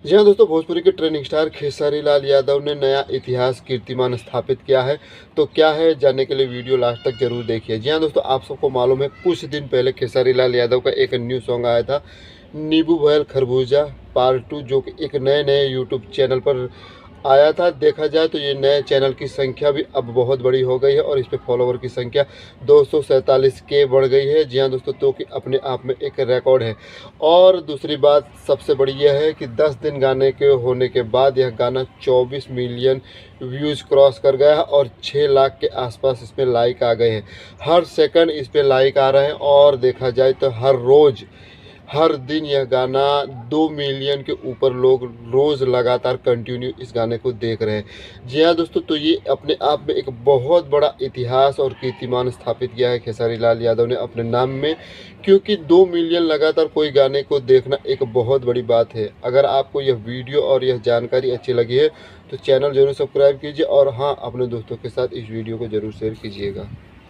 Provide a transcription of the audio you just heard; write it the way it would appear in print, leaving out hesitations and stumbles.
जी हाँ दोस्तों, भोजपुरी के ट्रेंडिंग स्टार खेसारी लाल यादव ने नया इतिहास कीर्तिमान स्थापित किया है। तो क्या है, जानने के लिए वीडियो लास्ट तक जरूर देखिए। जी हाँ दोस्तों, आप सबको मालूम है कुछ दिन पहले खेसारी लाल यादव का एक न्यू सॉन्ग आया था, नींबू भयल खरबूजा पार्ट 2, जो कि एक नए नए यूट्यूब चैनल पर आया था। देखा जाए तो ये नए चैनल की संख्या भी अब बहुत बड़ी हो गई है और इस पे फॉलोवर की संख्या 247 के बढ़ गई है। जी हाँ दोस्तों, तो कि अपने आप में एक रिकॉर्ड है। और दूसरी बात सबसे बड़ी यह है कि 10 दिन गाने के होने के बाद यह गाना 24 मिलियन व्यूज़ क्रॉस कर गया है और 6 लाख के आसपास इस पर लाइक आ गए हैं। हर सेकंड इस पर लाइक आ रहे हैं और देखा जाए तो हर रोज़ हर दिन यह गाना 2 मिलियन के ऊपर लोग रोज़ लगातार कंटिन्यू इस गाने को देख रहे हैं। जी हाँ दोस्तों, तो ये अपने आप में एक बहुत बड़ा इतिहास और कीर्तिमान स्थापित किया है खेसारी लाल यादव ने अपने नाम में, क्योंकि 2 मिलियन लगातार कोई गाने को देखना एक बहुत बड़ी बात है। अगर आपको यह वीडियो और यह जानकारी अच्छी लगी है तो चैनल ज़रूर सब्सक्राइब कीजिए और हाँ, अपने दोस्तों के साथ इस वीडियो को ज़रूर शेयर कीजिएगा।